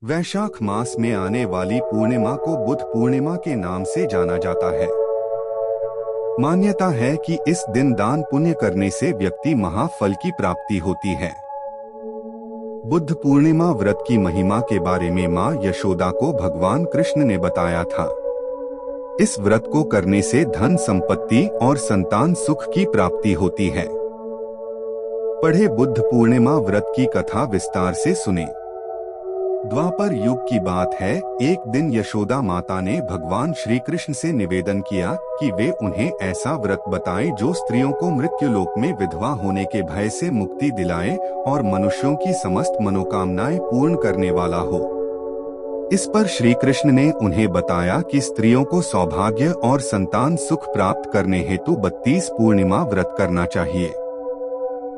वैशाख मास में आने वाली पूर्णिमा को बुद्ध पूर्णिमा के नाम से जाना जाता है। मान्यता है कि इस दिन दान पुण्य करने से व्यक्ति महाफल की प्राप्ति होती है। बुद्ध पूर्णिमा व्रत की महिमा के बारे में मां यशोदा को भगवान कृष्ण ने बताया था। इस व्रत को करने से धन संपत्ति और संतान सुख की प्राप्ति होती है। पढ़े बुद्ध पूर्णिमा व्रत की कथा विस्तार से सुने। द्वापर युग की बात है, एक दिन यशोदा माता ने भगवान श्री कृष्ण से निवेदन किया कि वे उन्हें ऐसा व्रत बताएं जो स्त्रियों को मृत्यु लोक में विधवा होने के भय से मुक्ति दिलाए और मनुष्यों की समस्त मनोकामनाएं पूर्ण करने वाला हो। इस पर श्री कृष्ण ने उन्हें बताया कि स्त्रियों को सौभाग्य और संतान सुख प्राप्त करने हेतु 32 पूर्णिमा व्रत करना चाहिए।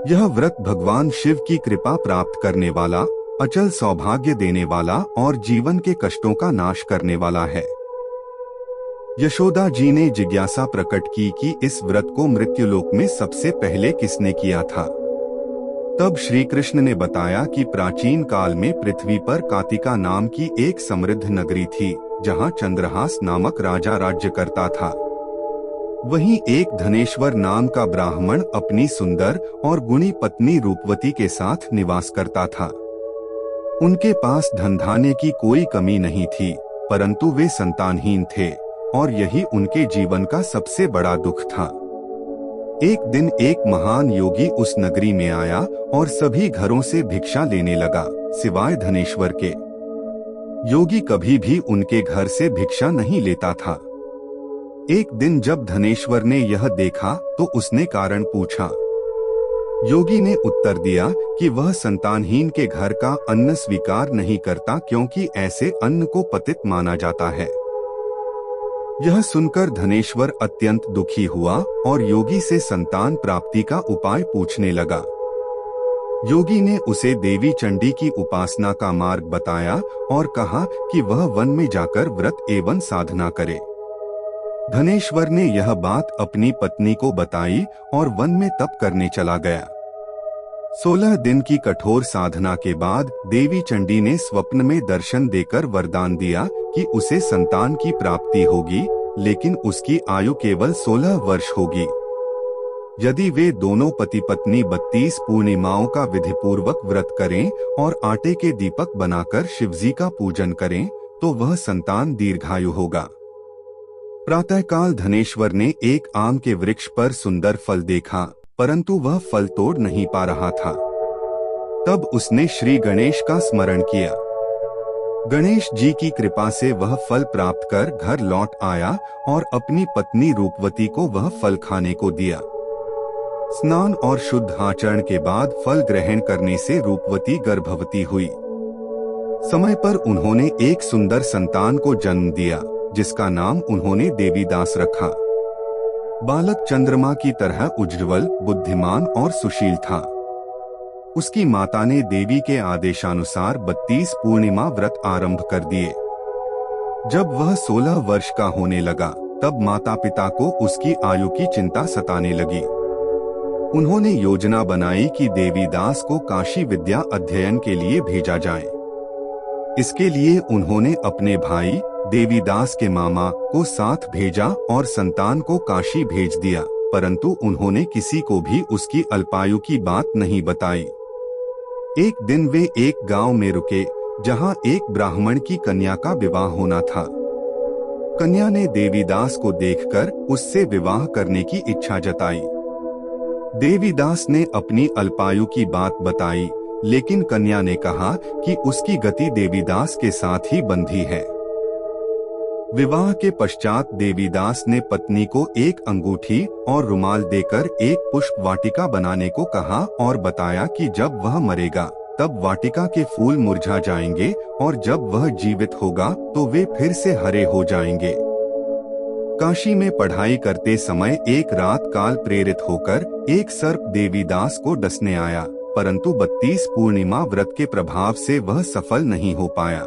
यह व्रत भगवान शिव की कृपा प्राप्त करने वाला, अचल सौभाग्य देने वाला और जीवन के कष्टों का नाश करने वाला है। यशोदा जी ने जिज्ञासा प्रकट की कि इस व्रत को मृत्युलोक में सबसे पहले किसने किया था। तब श्री कृष्ण ने बताया कि प्राचीन काल में पृथ्वी पर कातिका नाम की एक समृद्ध नगरी थी, जहां चंद्रहास नामक राजा राज्य करता था। वहीं एक धनेश्वर नाम का ब्राह्मण अपनी सुंदर और गुणी पत्नी रूपवती के साथ निवास करता था। उनके पास धन धान्य की कोई कमी नहीं थी, परंतु वे संतानहीन थे और यही उनके जीवन का सबसे बड़ा दुख था। एक दिन एक महान योगी उस नगरी में आया और सभी घरों से भिक्षा लेने लगा, सिवाय धनेश्वर के। योगी कभी भी उनके घर से भिक्षा नहीं लेता था। एक दिन जब धनेश्वर ने यह देखा तो उसने कारण पूछा। योगी ने उत्तर दिया कि वह संतानहीन के घर का अन्न स्वीकार नहीं करता, क्योंकि ऐसे अन्न को पतित माना जाता है। यह सुनकर धनेश्वर अत्यंत दुखी हुआ और योगी से संतान प्राप्ति का उपाय पूछने लगा। योगी ने उसे देवी चंडी की उपासना का मार्ग बताया और कहा कि वह वन में जाकर व्रत एवं साधना करे। धनेश्वर ने यह बात अपनी पत्नी को बताई और वन में तप करने चला गया। 16 दिन की कठोर साधना के बाद देवी चंडी ने स्वप्न में दर्शन देकर वरदान दिया कि उसे संतान की प्राप्ति होगी, लेकिन उसकी आयु केवल 16 वर्ष होगी। यदि वे दोनों पति पत्नी 32 पूर्णिमाओं का विधिपूर्वक व्रत करें और आटे के दीपक बनाकर शिवजी का पूजन करें, तो वह संतान दीर्घायु होगा। प्रातःकाल धनेश्वर ने एक आम के वृक्ष पर सुंदर फल देखा, परंतु वह फल तोड़ नहीं पा रहा था। तब उसने श्री गणेश का स्मरण किया। गणेश जी की कृपा से वह फल प्राप्त कर घर लौट आया और अपनी पत्नी रूपवती को वह फल खाने को दिया। स्नान और शुद्ध आचरण के बाद फल ग्रहण करने से रूपवती गर्भवती हुई। समय पर उन्होंने एक सुंदर संतान को जन्म दिया, जिसका नाम उन्होंने देवीदास रखा। बालक चंद्रमा की तरह उज्ज्वल, बुद्धिमान और सुशील था। उसकी माता ने देवी के आदेशानुसार 32 पूर्णिमा व्रत आरंभ कर दिए। जब वह 16 वर्ष का होने लगा, तब माता पिता को उसकी आयु की चिंता सताने लगी। उन्होंने योजना बनाई कि देवीदास को काशी विद्या अध्ययन के लिए भेजा जाए। इसके लिए उन्होंने अपने भाई देवीदास के मामा को साथ भेजा और संतान को काशी भेज दिया, परंतु उन्होंने किसी को भी उसकी अल्पायु की बात नहीं बताई। एक दिन वे एक गांव में रुके, जहां एक ब्राह्मण की कन्या का विवाह होना था। कन्या ने देवीदास को देखकर उससे विवाह करने की इच्छा जताई। देवीदास ने अपनी अल्पायु की बात बताई, लेकिन कन्या ने कहा कि उसकी गति देवीदास के साथ ही बंधी है। विवाह के पश्चात देवीदास ने पत्नी को एक अंगूठी और रुमाल देकर एक पुष्प वाटिका बनाने को कहा और बताया कि जब वह मरेगा तब वाटिका के फूल मुरझा जाएंगे और जब वह जीवित होगा तो वे फिर से हरे हो जाएंगे। काशी में पढ़ाई करते समय एक रात काल प्रेरित होकर एक सर्प देवीदास को डसने आया, परंतु 32 पूर्णिमा व्रत के प्रभाव से वह सफल नहीं हो पाया।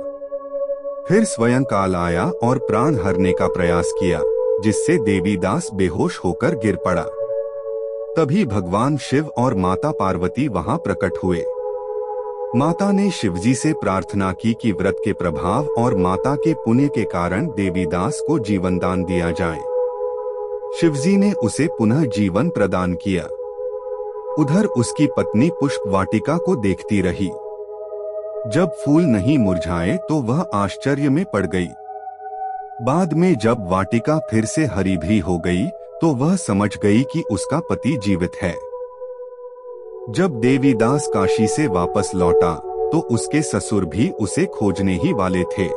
फिर स्वयं काल आया और प्राण हरने का प्रयास किया, जिससे देवीदास बेहोश होकर गिर पड़ा। तभी भगवान शिव और माता पार्वती वहां प्रकट हुए। माता ने शिवजी से प्रार्थना की कि व्रत के प्रभाव और माता के पुण्य के कारण देवीदास को जीवन दान दिया जाए। शिवजी ने उसे पुनः जीवन प्रदान किया। उधर उसकी पत्नी पुष्प वाटिका को देखती रही। जब फूल नहीं मुरझाए तो वह आश्चर्य में पड़ गई। बाद में जब वाटिका फिर से हरी भरी हो गई तो वह समझ गई कि उसका पति जीवित है। जब देवीदास काशी से वापस लौटा तो उसके ससुर भी उसे खोजने ही वाले थे।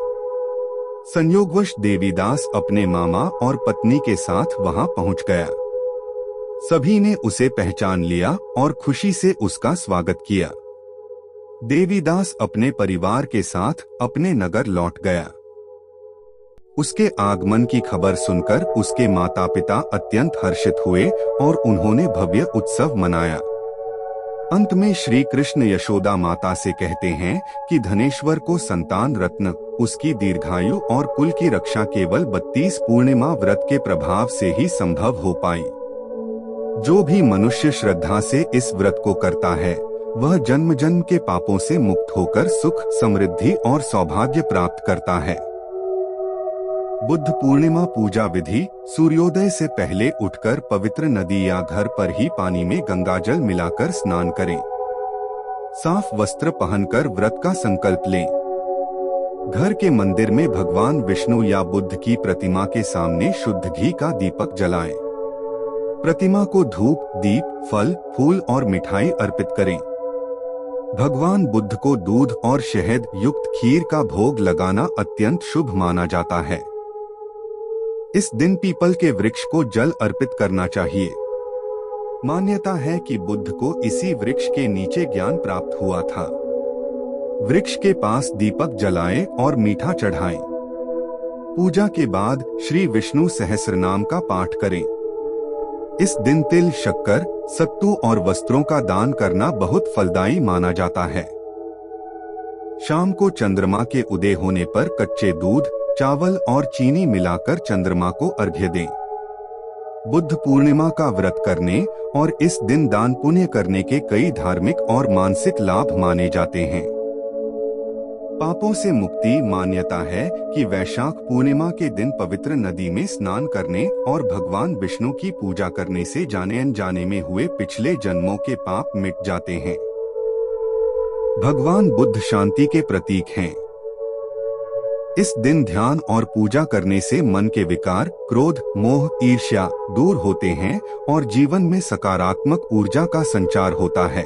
संयोगवश देवीदास अपने मामा और पत्नी के साथ वहां पहुंच गया। सभी ने उसे पहचान लिया और खुशी से उसका स्वागत किया। देवीदास अपने परिवार के साथ अपने नगर लौट गया। उसके आगमन की खबर सुनकर उसके माता पिता अत्यंत हर्षित हुए और उन्होंने भव्य उत्सव मनाया। अंत में श्री कृष्ण यशोदा माता से कहते हैं कि धनेश्वर को संतान रत्न, उसकी दीर्घायु और कुल की रक्षा केवल 32 पूर्णिमा व्रत के प्रभाव से ही संभव हो पाई। जो भी मनुष्य श्रद्धा से इस व्रत को करता है वह जन्म जन्म के पापों से मुक्त होकर सुख, समृद्धि और सौभाग्य प्राप्त करता है। बुद्ध पूर्णिमा पूजा विधि। सूर्योदय से पहले उठकर पवित्र नदी या घर पर ही पानी में गंगाजल मिलाकर स्नान करें। साफ वस्त्र पहनकर व्रत का संकल्प लें। घर के मंदिर में भगवान विष्णु या बुद्ध की प्रतिमा के सामने शुद्ध घी का दीपक जलाएं। प्रतिमा को धूप, दीप, फल, फूल और मिठाई अर्पित करें। भगवान बुद्ध को दूध और शहद युक्त खीर का भोग लगाना अत्यंत शुभ माना जाता है। इस दिन पीपल के वृक्ष को जल अर्पित करना चाहिए। मान्यता है कि बुद्ध को इसी वृक्ष के नीचे ज्ञान प्राप्त हुआ था। वृक्ष के पास दीपक जलाएं और मीठा चढ़ाएं। पूजा के बाद श्री विष्णु सहस्रनाम का पाठ करें। इस दिन तिल, शक्कर, सत्तू और वस्त्रों का दान करना बहुत फलदायी माना जाता है। शाम को चंद्रमा के उदय होने पर कच्चे दूध, चावल और चीनी मिलाकर चंद्रमा को अर्घ्य दें। बुद्ध पूर्णिमा का व्रत करने और इस दिन दान पुण्य करने के कई धार्मिक और मानसिक लाभ माने जाते हैं। पापों से मुक्ति। मान्यता है कि वैशाख पूर्णिमा के दिन पवित्र नदी में स्नान करने और भगवान विष्णु की पूजा करने से जाने अनजाने में हुए पिछले जन्मों के पाप मिट जाते हैं। भगवान बुद्ध शांति के प्रतीक हैं। इस दिन ध्यान और पूजा करने से मन के विकार, क्रोध, मोह, ईर्ष्या दूर होते हैं और जीवन में सकारात्मक ऊर्जा का संचार होता है।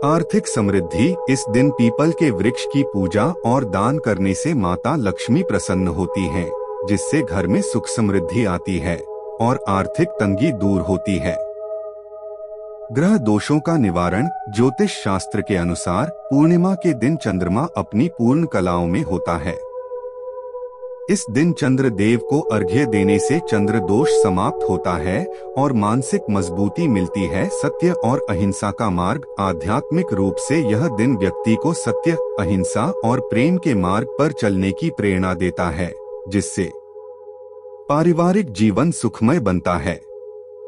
आर्थिक समृद्धि। इस दिन पीपल के वृक्ष की पूजा और दान करने से माता लक्ष्मी प्रसन्न होती हैं, जिससे घर में सुख समृद्धि आती है और आर्थिक तंगी दूर होती है। ग्रह दोषों का निवारण। ज्योतिष शास्त्र के अनुसार पूर्णिमा के दिन चंद्रमा अपनी पूर्ण कलाओं में होता है। इस दिन चंद्र देव को अर्घ्य देने से चंद्र दोष समाप्त होता है और मानसिक मजबूती मिलती है। सत्य और अहिंसा का मार्ग। आध्यात्मिक रूप से यह दिन व्यक्ति को सत्य, अहिंसा और प्रेम के मार्ग पर चलने की प्रेरणा देता है, जिससे पारिवारिक जीवन सुखमय बनता है।